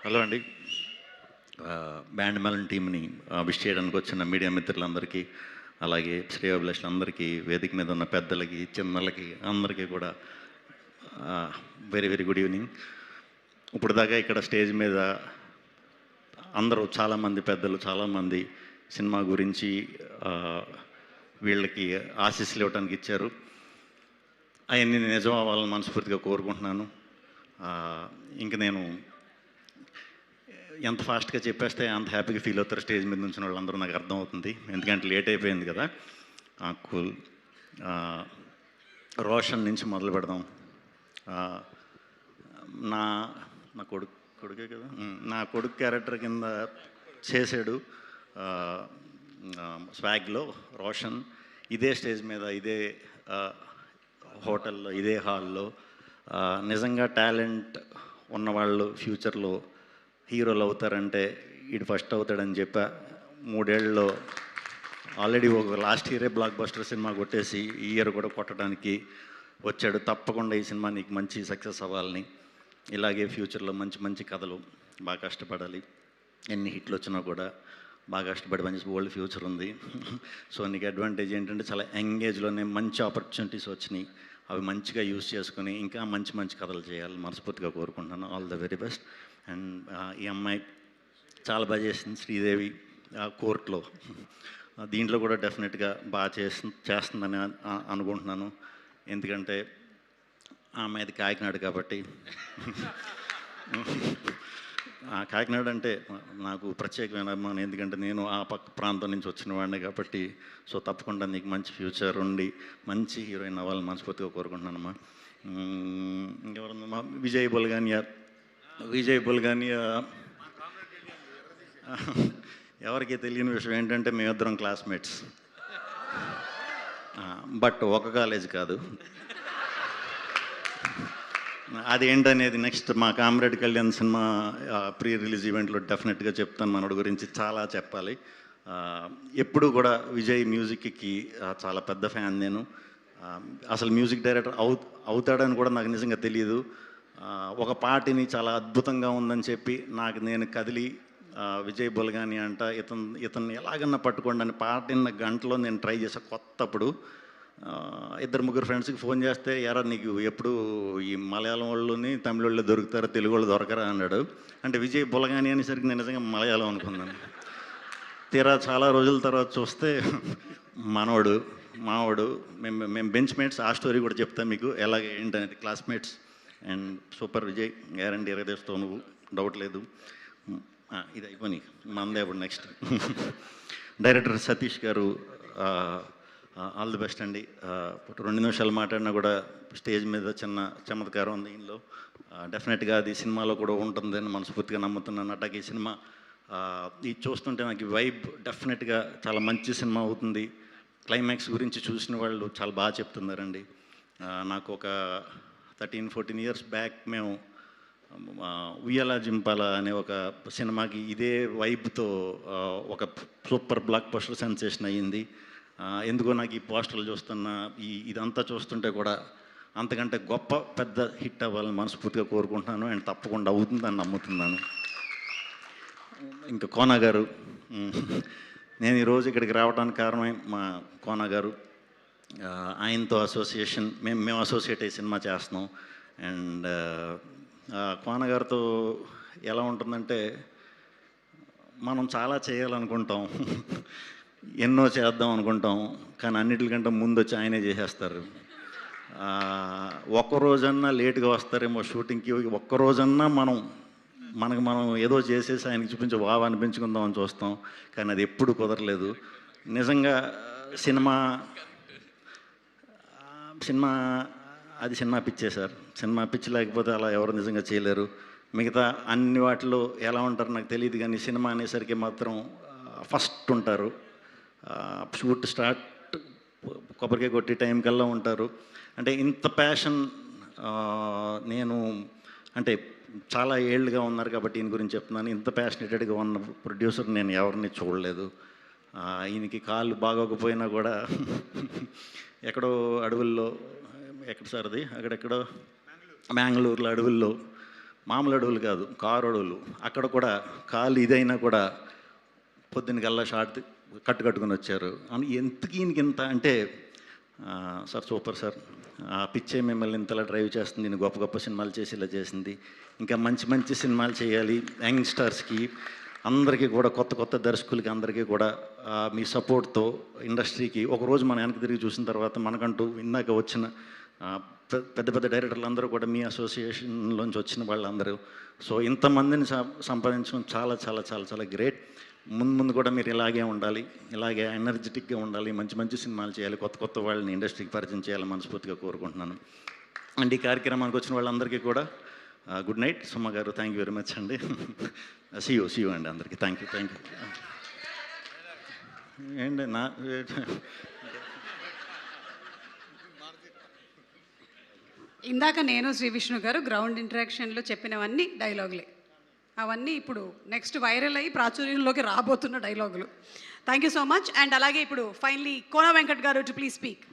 Hello అండి. Band melon టీమ్ని wish చేయడానికి వచ్చిన మీడియా మిత్రులందరికీ, అలాగే శ్రేయోభిలాషులందరికీ, వేదిక మీద ఉన్న పెద్దలకి, చిన్నలకి అందరికీ కూడా వెరీ వెరీ గుడ్ ఈవినింగ్. ఇప్పుడు దాకా ఇక్కడ స్టేజ్ మీద అందరూ చాలామంది పెద్దలు చాలామంది సినిమా గురించి వీళ్ళకి ఆశీస్సులు ఇవ్వడానికి ఇచ్చారు. అవన్నీ నిజం అవ్వాలని మనస్ఫూర్తిగా కోరుకుంటున్నాను. ఇంక నేను ఎంత ఫాస్ట్గా చెప్పేస్తే అంత హ్యాపీగా ఫీల్ అవుతారు స్టేజ్ మీద నుంచి వాళ్ళందరూ, నాకు అర్థమవుతుంది. ఎందుకంటే లేట్ అయిపోయింది కదా. కూల్. రోషన్ నుంచి మొదలు పెడదాం. నా నా కొడుకే కదా, నా కొడుకు క్యారెక్టర్ కింద చేశాడు స్వాగ్లో రోషన్. ఇదే స్టేజ్ మీద, ఇదే హోటల్లో, ఇదే హాల్లో నిజంగా టాలెంట్ ఉన్నవాళ్ళు ఫ్యూచర్లో హీరోలు అవుతారంటే వీడు ఫస్ట్ అవుతాడని చెప్పా. 3 ఏళ్ళలో ఆల్రెడీ ఒక లాస్ట్ ఇయరే బ్లాక్ బస్టర్ సినిమా కొట్టేసి ఈ ఇయర్ కూడా కొట్టడానికి వచ్చాడు. తప్పకుండా ఈ సినిమా నీకు మంచి సక్సెస్ అవ్వాలని, ఇలాగే ఫ్యూచర్లో మంచి మంచి కథలు, బాగా కష్టపడాలి. ఎన్ని హిట్లు వచ్చినా కూడా బాగా కష్టపడి మంచి ఓల్డ్ ఫ్యూచర్ ఉంది. సో నీకు అడ్వాంటేజ్ ఏంటంటే చాలా యంగేజ్లోనే మంచి ఆపర్చునిటీస్ వచ్చినాయి. అవి మంచిగా యూజ్ చేసుకుని ఇంకా మంచి మంచి కథలు చేయాలి మనస్ఫూర్తిగా కోరుకుంటున్నాను. All the very best. And ఈ అమ్మాయి చాలా బాగా చేసింది, శ్రీదేవి కోర్టులో. దీంట్లో కూడా డెఫినెట్గా బాగా చేస్తుందని అనుకుంటున్నాను. ఎందుకంటే ఆ అమ్మాయిది కాకినాడ కాబట్టి. కాకినాడ అంటే నాకు ప్రత్యేకమైన అభిమానం, ఎందుకంటే నేను ఆ పక్క ప్రాంతం నుంచి వచ్చిన వాడిని కాబట్టి. సో తప్పకుండా నీకు మంచి ఫ్యూచర్ ఉండి మంచి హీరోయిన్ అవ్వాలని మనస్ఫూర్తిగా కోరుకుంటున్నానమ్మా. ఇంకెవరన్నా, విజయ్ బుల్గానియా ఎవరికి తెలియని విషయం ఏంటంటే మేమిద్దరం క్లాస్మేట్స్. బట్ ఒక కాలేజ్ కాదు. అదేంటనేది నెక్స్ట్ మా comrade Kalyan cinema pre release ఈవెంట్లో డెఫినెట్గా చెప్తాను. మనోడి గురించి చాలా చెప్పాలి. ఎప్పుడు కూడా విజయ్ మ్యూజిక్కి చాలా పెద్ద ఫ్యాన్ నేను. అసలు మ్యూజిక్ డైరెక్టర్ అవుతాడని కూడా నాకు నిజంగా తెలియదు. ఒక పాటని చాలా అద్భుతంగా ఉందని చెప్పి నాకు నేను కదిలి విజయ్ బుల్గాని అంట ఇతన్ని ఎలాగన్నా పట్టుకోండి అని పాటిన గంటలో నేను ట్రై చేసా. కొత్తప్పుడు 2-3 ఫ్రెండ్స్కి ఫోన్ చేస్తే, ఎరా నీకు ఎప్పుడు ఈ మలయాళం వాళ్ళని తమిళ వాళ్ళు దొరుకుతారా, తెలుగు వాళ్ళు దొరకరా అన్నాడు. అంటే విజయ్ బుల్గాని అనేసరికి నేను నిజంగా మలయాళం అనుకున్నాను. తీరా చాలా రోజుల తర్వాత చూస్తే మావాడు మేము బెంచ్ మేట్స్. ఆ స్టోరీ కూడా చెప్తాను మీకు ఎలాగ ఏంటనేది. Classmates and super Vijay, guarantee ఎరగదేస్తావు నువ్వు, డౌట్ లేదు. ఇది అయిపోయి మందే ఇప్పుడు నెక్స్ట్. డైరెక్టర్ సతీష్ గారు ఆల్ ది బెస్ట్ అండి. 2 నిమిషాలు మాట్లాడినా కూడా స్టేజ్ మీద చిన్న చమత్కారం ఉంది దీనిలో. డెఫినెట్గా అది సినిమాలో కూడా ఉంటుందని మనస్ఫూర్తిగా నమ్ముతున్నాను. అట్లాగే ఈ సినిమా ఇది చూస్తుంటే నాకు వైబ్ డెఫినెట్గా చాలా మంచి సినిమా అవుతుంది. క్లైమాక్స్ గురించి చూసిన వాళ్ళు చాలా బాగా చెప్తున్నారండి. నాకు ఒక 13-14 ఇయర్స్ బ్యాక్ మేము ఉయ్యాల జింపాల అనే ఒక సినిమాకి ఇదే వైబ్తో ఒక సూపర్ బ్లాక్ బస్టర్ సెన్సేషన్ అయ్యింది. ఎందుకో నాకు ఈ పోస్టర్లు చూస్తున్నా, ఇదంతా చూస్తుంటే కూడా అంతకంటే గొప్ప పెద్ద హిట్ అవ్వాలని మనస్ఫూర్తిగా కోరుకుంటున్నాను. అండ్ తప్పకుండా అవుతుందని నమ్ముతున్నాను. ఇంకా కోన గారు, నేను ఈరోజు ఇక్కడికి రావడానికి కారణమే మా కోన గారు. ఆయనతో అసోసియేషన్, మేము అసోసియేట్ అయ్యి సినిమా చేస్తున్నాం. అండ్ కోన గారితో ఎలా ఉంటుందంటే, మనం చాలా చేయాలనుకుంటాం, ఎన్నో చేద్దాం అనుకుంటాం, కానీ అన్నిటికంటే ముందు వచ్చి ఆయనే చేసేస్తారు. ఒక్కరోజన్నా లేటుగా వస్తారేమో షూటింగ్కి, ఒక్కరోజన్నా మనకు మనం ఏదో చేసేసి ఆయనకి చూపించి వావ్ అనిపించుకుందామని చూస్తాం, కానీ అది ఎప్పుడు కుదరలేదు. నిజంగా సినిమా పిచ్చే సార్. సినిమా పిచ్చి లేకపోతే అలా ఎవరు నిజంగా చేయలేరు. మిగతా అన్ని వాటిలో ఎలా ఉంటారు నాకు తెలియదు, కానీ సినిమా అనేసరికి మాత్రం ఫస్ట్ ఉంటారు. షూట్ స్టార్ట్ కొబ్బరికాయ కొట్టి టైం కల్లా ఉంటారు. అంటే ఇంత ప్యాషన్ నేను అంటే చాలా ఏళ్ళుగా ఉన్నారు కాబట్టి ఈయన గురించి చెప్తున్నాను. ఇంత ప్యాషనేటెడ్గా ఉన్న ప్రొడ్యూసర్ నేను ఎవరిని చూడలేదు. ఈయనకి కాళ్ళు బాగోకపోయినా కూడా ఎక్కడో అడవుల్లో, ఎక్కడ సార్ అది, అక్కడెక్కడో బెంగళూరులో అడవుల్లో మామూలు అడవులు కాదు, కారు అడవులు. అక్కడ కూడా కాలు ఇదైనా కూడా పొద్దున్న కల్లా షార్ట్ కట్టుకొని వచ్చారు. అని ఎంతకి ఈయనకి ఇంత అంటే సార్ సూపర్ సార్, ఆ పిచ్చే మిమ్మల్ని ఇంతలా డ్రైవ్ చేస్తుంది, నేను గొప్ప గొప్ప సినిమాలు చేసి ఇలా చేసింది, ఇంకా మంచి మంచి సినిమాలు చేయాలి యంగ్స్టర్స్కి అందరికీ కూడా, కొత్త కొత్త దర్శకులకి అందరికీ కూడా మీ సపోర్ట్తో ఇండస్ట్రీకి ఒకరోజు మన వెనక్కి తిరిగి చూసిన తర్వాత మనకంటూ ఇందాక వచ్చిన పెద్ద పెద్ద డైరెక్టర్లు అందరూ కూడా మీ అసోసియేషన్లోంచి వచ్చిన వాళ్ళందరూ, సో ఇంతమందిని సంపాదించడం చాలా చాలా చాలా చాలా గ్రేట్. ముందు కూడా మీరు ఇలాగే ఉండాలి, ఇలాగే ఎనర్జెటిక్గా ఉండాలి, మంచి మంచి సినిమాలు చేయాలి, కొత్త కొత్త వాళ్ళని ఇండస్ట్రీకి పరిచయం చేయాలని మనస్ఫూర్తిగా కోరుకుంటున్నాను. అండ్ ఈ కార్యక్రమానికి వచ్చిన వాళ్ళందరికీ కూడా గుడ్ నైట్. సుమ గారు థ్యాంక్ యూ వెరీ మచ్ అండి. సియూ అండి అందరికీ థ్యాంక్ యూ. ఏంటి నా ఇందాక నేను శ్రీ విష్ణు గారు గ్రౌండ్ ఇంటరాక్షన్లో చెప్పినవన్నీ డైలాగులే, అవన్నీ ఇప్పుడు నెక్స్ట్ వైరల్ అయ్యి ప్రాచుర్యంలోకి రాబోతున్న డైలాగులు. Thank you so much. And అలాగే ఇప్పుడు ఫైనలీ కోన వెంకట్ గారు టు ప్లీజ్ స్పీక్.